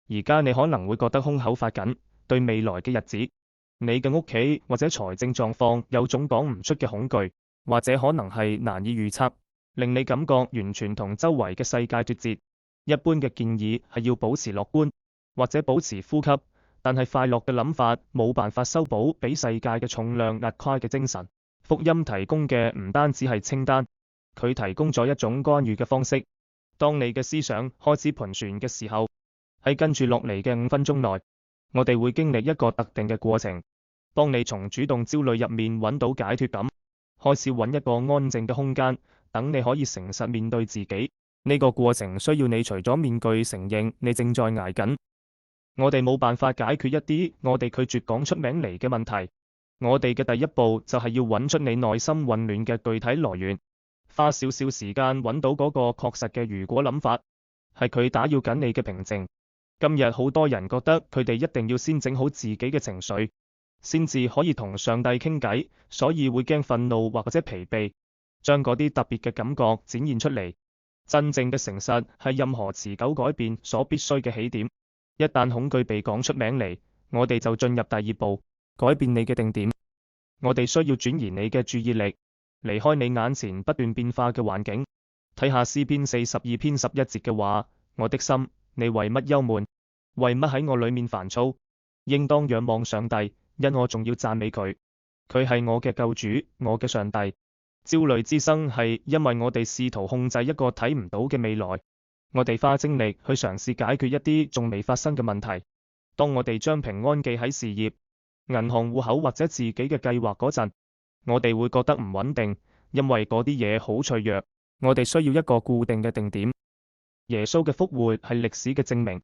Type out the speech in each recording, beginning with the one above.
而家你可能會覺得空口發緊，對未來嘅日子，你嘅屋企或者財政狀況有種講唔出嘅恐懼，或者可能係難以預測，令你感覺完全同周圍嘅世界脫節。一般嘅建議係要保持樂觀，或者保持呼吸，但係快樂嘅諗法冇辦法修補俾世界嘅重量壓垮嘅精神。福音提供嘅唔單止係清單，佢提供咗一種干預嘅方式。當你嘅思想開始盤旋嘅時候，喺跟住落嚟嘅5分鐘內，我哋會經歷一個特定嘅過程，幫你從主動焦慮入面揾到解脫感，開始揾一個安靜嘅空間，等你可以誠實面對自己。呢個過程需要你除咗面具承認你正在捱緊。我哋冇辦法解決一啲我哋拒絕講出名嚟嘅問題。我哋嘅第一步就係要揾出你內心混亂嘅具體來源，花少少時間揾到嗰個確實嘅如果諗法，係佢打擾緊你嘅平靜。今日好多人覺得佢哋一定要先整好自己嘅情緒，先至可以同上帝傾偈，所以會驚憤怒或者疲憊，將嗰啲特別嘅感覺展現出嚟。真正嘅誠實係任何持久改變所必須嘅起點。一旦恐懼被講出名嚟，我哋就進入第二步，改變你嘅定點。我哋需要轉移你嘅注意力，離開你眼前不斷變化嘅環境，睇下詩篇42篇11節嘅話：我的心，你為乜憂悶？為乜喺我裡面煩躁？應當仰望上帝，因我仲要讚美佢。佢係我嘅救主，我嘅上帝。焦慮之生係因為我哋試圖控制一個睇唔到嘅未來。我哋花精力去嘗試解決一啲仲未發生嘅問題。當我哋將平安記喺事業、銀行戶口或者自己嘅計劃嗰陣，我哋會覺得唔穩定，因為嗰啲嘢好脆弱。我哋需要一個固定嘅定點。耶穌嘅復活係歷史嘅證明。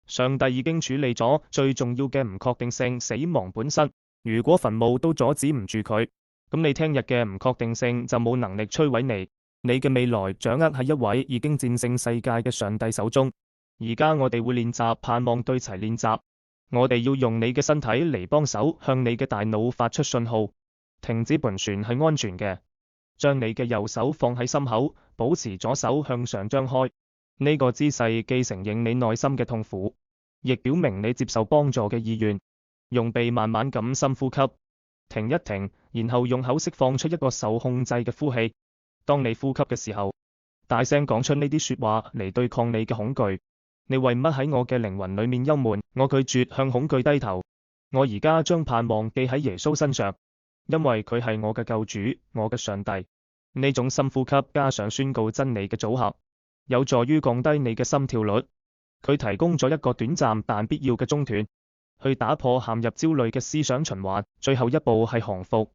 上帝已經處理咗最重要嘅唔確定性——死亡本身。如果墳墓都阻止唔住佢，咁你聽日嘅唔確定性就冇能力摧毀你。你嘅未來掌握喺一位已經戰勝世界嘅上帝手中。而家我哋會練習盼望對齊練習。我哋要用你嘅身體嚟幫手向你嘅大腦發出信號，停止盤旋係安全嘅。將你嘅右手放喺心口，保持左手向上張開。呢個姿勢既承認你內心嘅痛苦，亦表明你接受幫助嘅意願。用鼻慢慢咁深呼吸，停一停，然後用口釋放出一個受控制嘅呼氣。當你呼吸嘅時候，大聲講出呢啲說話嚟對抗你嘅恐懼。你為乜喺我嘅靈魂裏面憂悶？我拒絕向恐懼低頭。我而家將盼望記喺耶穌身上，因為佢係我嘅救主，我嘅上帝。呢種深呼吸加上宣告真理嘅組合，有助於降低你嘅心跳率。佢提供咗一個短暫但必要嘅中斷，去打破陷入焦慮嘅思想循環。最後一步係降服。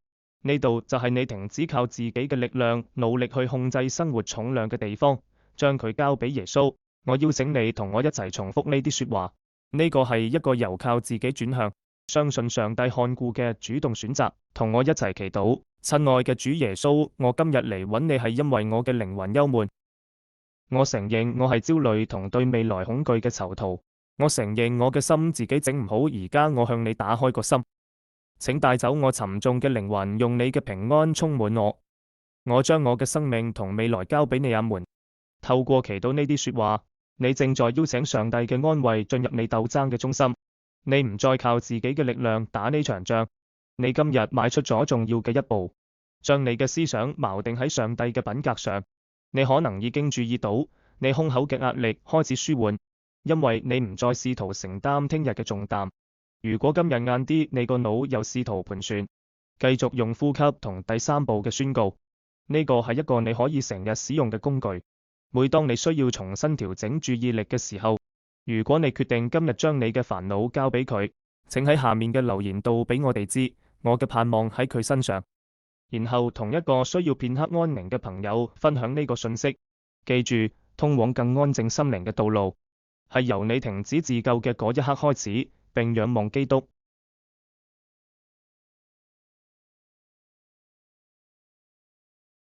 呢度就係你停止靠自己嘅力量，努力去控制生活重量嘅地方，將佢交俾耶穌。我邀請你同我一齊重複呢啲說話。呢個係一個由靠自己轉向，相信上帝看顧嘅主動選擇。同我一齊祈禱。親愛嘅主耶穌，我今日嚟揾你係因為我嘅靈魂憂悶。我承認我係焦慮同對未來恐懼嘅囚徒。我承認我嘅心自己整唔好，而家我向你打開個心。請帶走我沉重嘅靈魂，用你嘅平安充滿我。我將我嘅生命同未來交俾你阿門。透過祈禱呢啲說話，你正在邀請上帝嘅安慰進入你鬥爭嘅中心。你唔再靠自己嘅力量打呢場仗。你今日邁出咗重要嘅一步，將你嘅思想錨定喺上帝嘅品格上。你可能已經注意到，你胸口嘅壓力開始舒緩，因為你唔再試圖承擔聽日嘅重擔。如果今日晏啲你個腦又試圖盤旋，繼續用呼吸同第三步嘅宣告。呢個係一個你可以成日使用嘅工具。每當你需要重新調整注意力嘅時候，如果你決定今日將你嘅煩惱交俾佢，請喺下面嘅留言度俾我哋知，我嘅盼望喺佢身上。然後同一個需要片刻安寧嘅朋友分享呢個訊息。記住，通往更安靜心靈嘅道路，係由你停止自救嘅嗰一刻開始，並仰望基督。